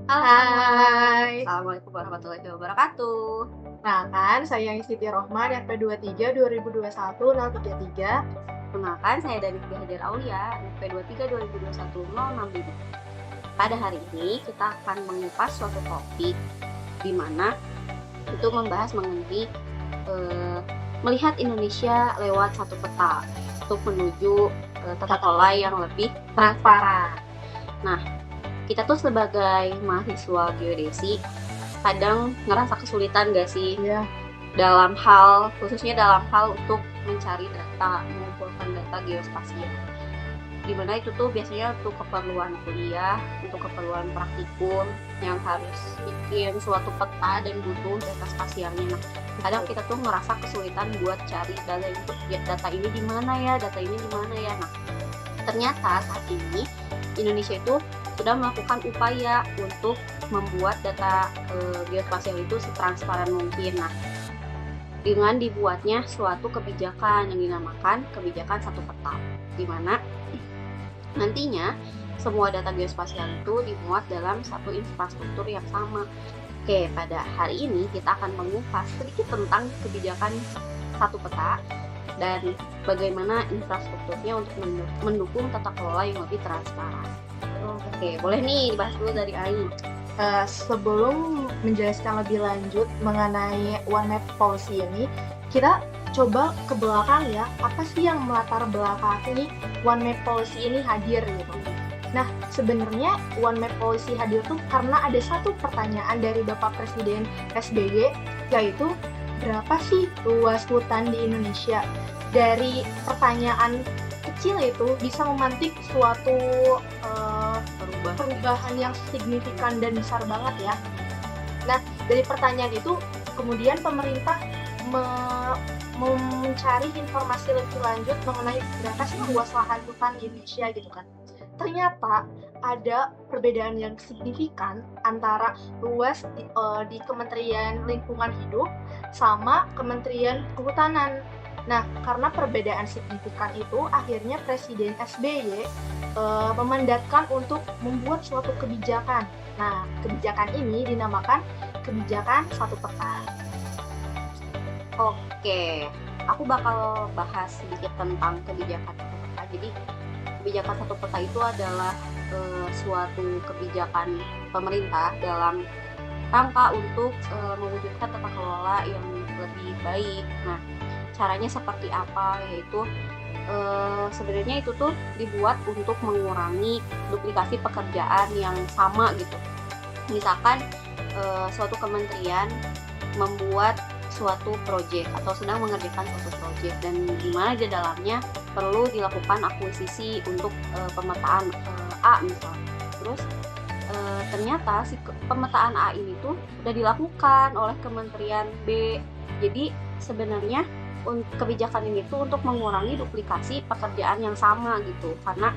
Halo semua, Hai. Assalamualaikum warahmatullahi wabarakatuh. Kenalkan, saya Siti Rohman, RP23 2021-033. Perkenalkan, saya dari Hajar Aulia, NP23 2021-065. Pada hari ini, kita akan mengupas suatu topik di mana itu membahas mengenai melihat Indonesia lewat satu peta untuk menuju tata kelola yang lebih transparan. Nah, kita tuh sebagai mahasiswa geodesi kadang ngerasa kesulitan gak sih Iya, khususnya dalam hal untuk mencari data, mengumpulkan data geospasial. Dimana itu tuh biasanya untuk keperluan kuliah, untuk keperluan praktikum yang harus bikin suatu peta dan butuh data spasialnya. Nah, kadang kita tuh ngerasa kesulitan buat cari data itu, ya, data ini di mana ya, data ini di mana ya. Nah, ternyata saat ini Indonesia itu sudah melakukan upaya untuk membuat data geospasial itu setransparan mungkin. Nah, dengan dibuatnya suatu kebijakan yang dinamakan kebijakan satu peta, di mana nantinya semua data geospasial itu dimuat dalam satu infrastruktur yang sama. Oke, pada hari ini kita akan mengupas sedikit tentang kebijakan satu peta dan bagaimana infrastrukturnya untuk mendukung tata kelola yang lebih transparan. Oke, boleh nih dibahas dulu dari Ai. sebelum menjelaskan lebih lanjut mengenai One Map Policy ini, kita coba ke belakang ya, apa sih yang melatar belakangi One Map Policy ini hadir gitu. Nah, sebenarnya One Map Policy hadir tuh karena ada satu pertanyaan dari Bapak Presiden SBY, yaitu berapa sih luas hutan di Indonesia? Dari pertanyaan kecil itu bisa memantik suatu perubahan yang signifikan dan besar banget ya. Nah, dari pertanyaan itu kemudian pemerintah mencari informasi lebih lanjut mengenai berapa sih luas lahan hutan di Indonesia gitu kan. Ternyata ada perbedaan yang signifikan antara luas di Kementerian Lingkungan Hidup sama Kementerian Kehutanan. Nah, karena perbedaan signifikan itu, akhirnya Presiden SBY memandatkan untuk membuat suatu kebijakan. Nah, kebijakan ini dinamakan kebijakan satu peta. Oke, aku bakal bahas sedikit tentang kebijakan satu peta. Jadi, kebijakan satu peta itu adalah suatu kebijakan pemerintah dalam rangka untuk mewujudkan tata kelola yang lebih baik. Nah, caranya seperti apa? Yaitu sebenarnya itu tuh dibuat untuk mengurangi duplikasi pekerjaan yang sama gitu. Misalkan suatu kementerian membuat suatu proyek atau sedang mengerjakan suatu proyek dan di mana di dalamnya perlu dilakukan akuisisi untuk pemetaan A misalnya. Terus ternyata si pemetaan A ini tuh udah dilakukan oleh Kementerian B. Jadi sebenarnya kebijakan ini tuh untuk mengurangi duplikasi pekerjaan yang sama gitu. Karena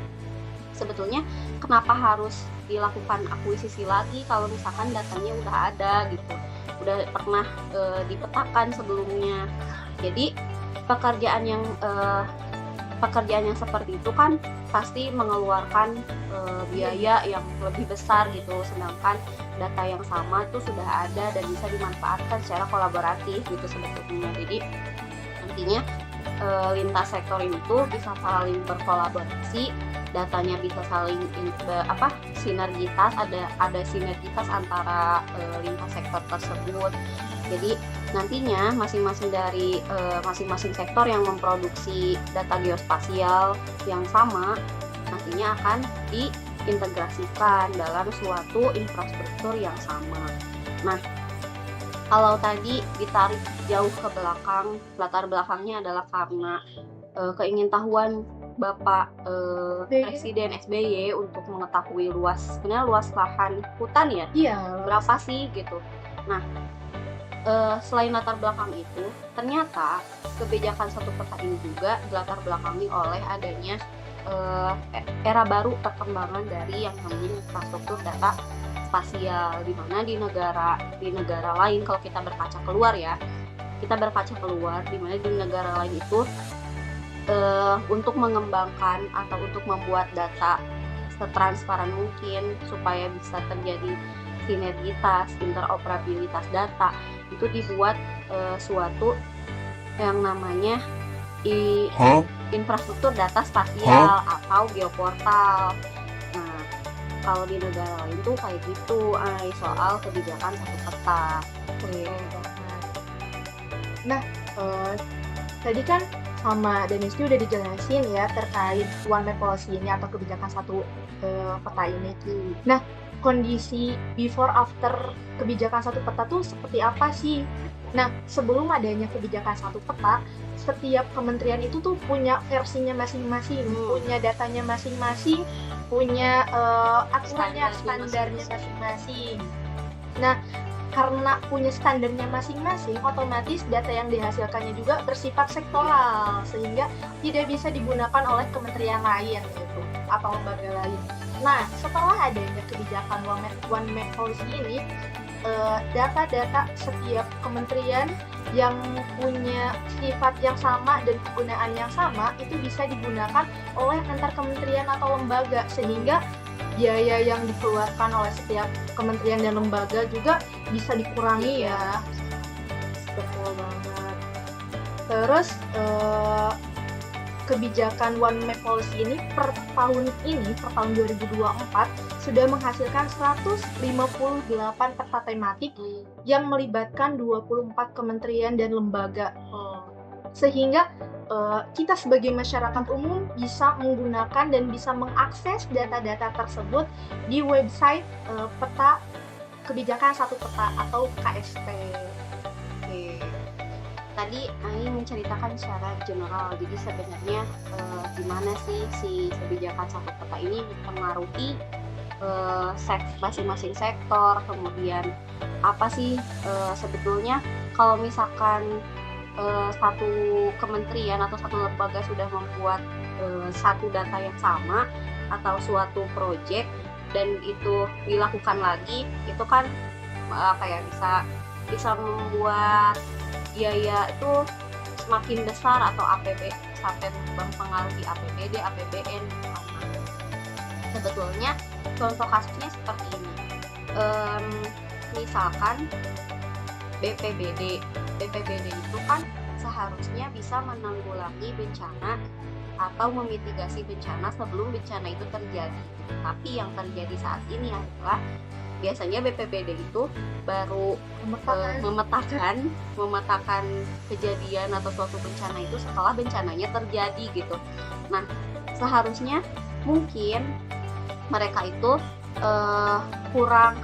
sebetulnya kenapa harus dilakukan akuisisi lagi kalau misalkan datanya udah ada gitu, udah pernah dipetakan sebelumnya. Jadi pekerjaan yang seperti itu kan pasti mengeluarkan biaya yang lebih besar gitu, sedangkan data yang sama itu sudah ada dan bisa dimanfaatkan secara kolaboratif gitu sebetulnya. Jadi nantinya lintas sektor ini tuh bisa saling berkolaborasi, datanya bisa saling sinergitas, ada sinergitas antara lintas sektor tersebut. Jadi nantinya masing-masing sektor yang memproduksi data geospasial yang sama nantinya akan diintegrasikan dalam suatu infrastruktur yang sama. Nah, kalau tadi ditarik jauh ke belakang, latar belakangnya adalah karena keingintahuan Bapak Presiden SBY untuk mengetahui sebenarnya luas lahan hutan ya, Iya, berapa sih gitu. Nah, selain latar belakang itu, ternyata kebijakan satu peta ini juga dilatar belakangi oleh adanya era baru perkembangan dari yang namanya infrastruktur data spasial, di mana di negara lain, kalau kita berkaca keluar di mana di negara lain itu untuk mengembangkan atau untuk membuat data setransparan mungkin supaya bisa terjadi sinergitas, interoperabilitas data, itu dibuat suatu yang namanya infrastruktur data spasial atau geoportal. Nah, kalau di negara lain tuh kayak gitu, soal kebijakan satu peta. Oke banget. Nah, tadi kan sama Daniski udah dijelasin ya terkait One Map Policy ini atau kebijakan satu peta ini. Nah, kondisi before after kebijakan satu peta tuh seperti apa sih? Nah, sebelum adanya kebijakan satu peta, setiap kementerian itu tuh punya versinya masing-masing, punya datanya masing-masing, punya aturannya, standarnya masing-masing. Nah, karena punya standarnya masing-masing, otomatis data yang dihasilkannya juga bersifat sektoral, sehingga tidak bisa digunakan oleh kementerian lain gitu, atau lembaga lain. Nah, setelah adanya kebijakan One Map Policy ini, data-data setiap kementerian yang punya sifat yang sama dan kegunaan yang sama itu bisa digunakan oleh antar kementerian atau lembaga, sehingga biaya yang dikeluarkan oleh setiap kementerian dan lembaga juga bisa dikurangi ya. Betul banget. Terus kebijakan One Map Policy ini per tahun 2024 sudah menghasilkan 158 peta tematik yang melibatkan 24 kementerian dan lembaga. Sehingga kita sebagai masyarakat umum bisa menggunakan dan bisa mengakses data-data tersebut di website peta kebijakan satu peta atau KSP. Oke. Tadi Ai menceritakan secara general, jadi sebenarnya gimana sih si kebijakan satu peta ini mempengaruhi masing-masing sektor, kemudian apa sih sebetulnya kalau misalkan satu kementerian atau satu lembaga sudah membuat satu data yang sama atau suatu proyek dan itu dilakukan lagi, itu kan bisa membuat biaya itu semakin besar atau APB sampai mempengaruhi APBD, APBN. Sebetulnya contoh kasusnya seperti ini. Misalkan BPBD itu kan seharusnya bisa menanggulangi bencana atau memitigasi bencana sebelum bencana itu terjadi. Tapi yang terjadi saat ini adalah biasanya BPBD itu baru memetakan kejadian atau suatu bencana itu setelah bencananya terjadi gitu. Nah, seharusnya mungkin mereka itu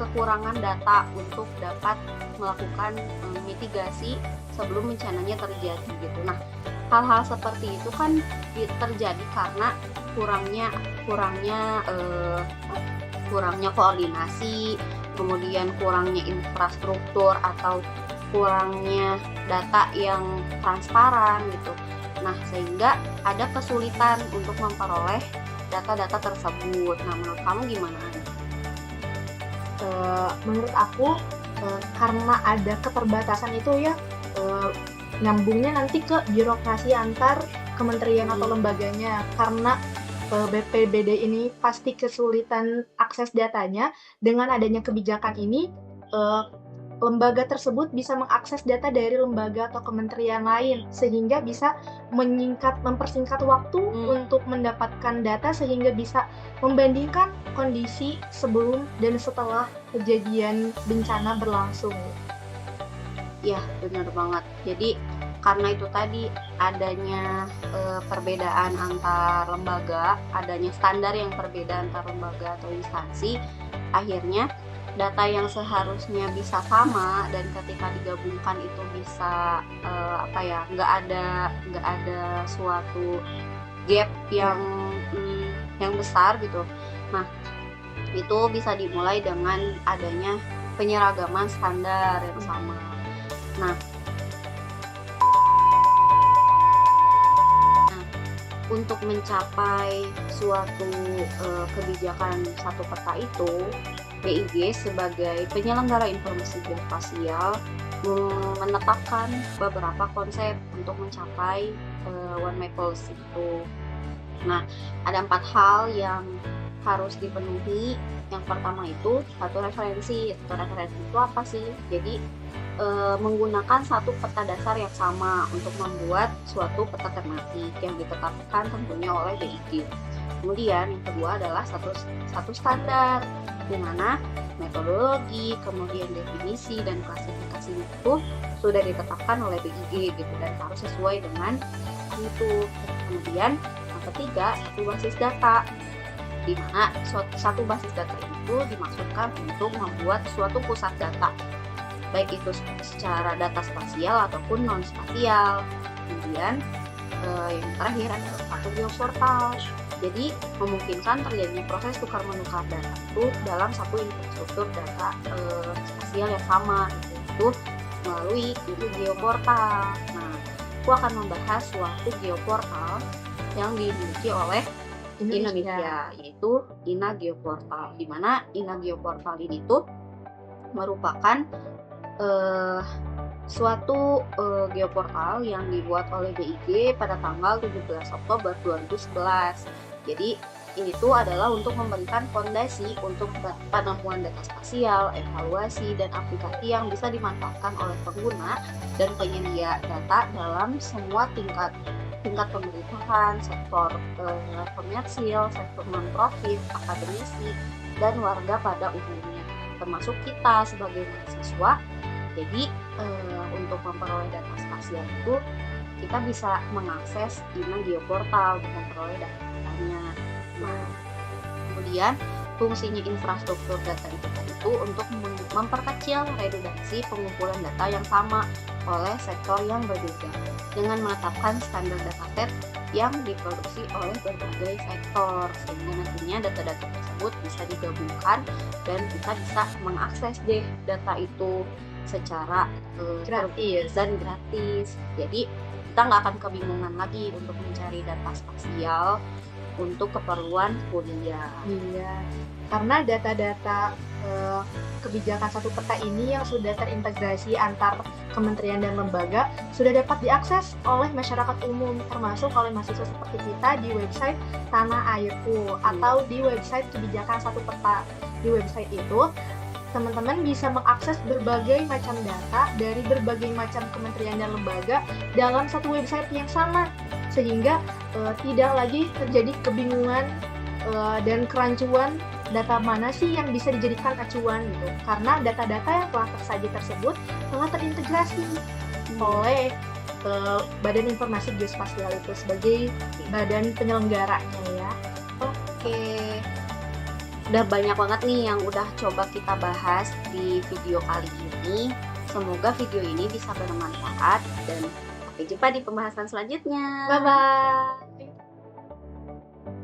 kekurangan data untuk dapat melakukan mitigasi sebelum bencananya terjadi gitu. Nah, hal-hal seperti itu kan terjadi karena kurangnya koordinasi, kemudian kurangnya infrastruktur atau kurangnya data yang transparan gitu. Nah, sehingga ada kesulitan untuk memperoleh data-data tersebut. Nah, menurut kamu gimana? Menurut aku karena ada keterbatasan itu ya, nyambungnya nanti ke birokrasi antar kementerian atau lembaganya, karena BPBD ini pasti kesulitan akses datanya. Dengan adanya kebijakan ini, lembaga tersebut bisa mengakses data dari lembaga atau kementerian lain, sehingga bisa mempersingkat waktu untuk mendapatkan data, sehingga bisa membandingkan kondisi sebelum dan setelah kejadian bencana berlangsung. Ya, benar banget. Jadi karena itu tadi adanya perbedaan antar lembaga, adanya standar yang berbeda antar lembaga atau instansi, akhirnya data yang seharusnya bisa sama dan ketika digabungkan itu bisa nggak ada suatu gap yang besar gitu. Nah, itu bisa dimulai dengan adanya penyeragaman standar yang sama. Nah, untuk mencapai suatu kebijakan satu peta itu, BIG sebagai penyelenggara informasi geospasial menetapkan beberapa konsep untuk mencapai One Map Policy itu. Nah, ada 4 hal yang harus dipenuhi. Yang pertama itu satu referensi. Satu referensi itu apa sih? Jadi menggunakan satu peta dasar yang sama untuk membuat suatu peta tematik yang ditetapkan tentunya oleh BIG. Kemudian yang kedua adalah satu standar, di mana metodologi, kemudian definisi dan klasifikasinya itu sudah ditetapkan oleh BIG gitu, dan harus sesuai dengan itu. Kemudian yang ketiga, satu basis data, di mana satu basis data itu dimaksudkan untuk membuat suatu pusat data, baik itu secara data spasial ataupun non spasial. Kemudian yang terakhir adalah satu geoportal, jadi memungkinkan terjadinya proses tukar menukar data itu dalam satu infrastruktur data spasial yang sama, itu melalui itu geoportal. Nah, aku akan membahas suatu geoportal yang dimiliki oleh Indonesia, yaitu INA Geoportal, di mana INA Geoportal ini tuh merupakan suatu geoportal yang dibuat oleh BIG pada tanggal 17 Oktober 2011. Jadi ini tuh adalah untuk memberikan fondasi untuk penemuan data spasial, evaluasi, dan aplikasi yang bisa dimanfaatkan oleh pengguna dan penyedia data dalam semua tingkat pemerintahan, sektor komersil, sektor non-profit, akademisi, dan warga pada umumnya, termasuk kita sebagai mahasiswa. Jadi untuk memperoleh data spasial itu kita bisa mengakses INA Geoportal untuk memperoleh datanya. Nah, kemudian fungsinya infrastruktur data itu untuk memperkecil redundansi pengumpulan data yang sama oleh sektor yang berbeda dengan menetapkan standar dataset yang diproduksi oleh berbagai sektor, sehingga nantinya data-data tersebut bisa digabungkan dan kita bisa mengakses deh data itu secara gratis. Jadi kita nggak akan kebingungan lagi untuk mencari data spasial untuk keperluan kuliah. Iya, karena data-data kebijakan satu peta ini yang sudah terintegrasi antar kementerian dan lembaga sudah dapat diakses oleh masyarakat umum, termasuk oleh mahasiswa seperti kita di website Tanah Airku atau di website kebijakan satu peta. Di website itu teman-teman bisa mengakses berbagai macam data dari berbagai macam kementerian dan lembaga dalam satu website yang sama, sehingga tidak lagi terjadi kebingungan dan kerancuan data mana sih yang bisa dijadikan acuan gitu, karena data-data yang telah tersaji tersebut telah terintegrasi oleh Badan Informasi Geospasial itu sebagai badan penyelenggaranya ya. Oke. Udah banyak banget nih yang udah coba kita bahas di video kali ini. Semoga video ini bisa bermanfaat dan sampai jumpa di pembahasan selanjutnya. Bye-bye.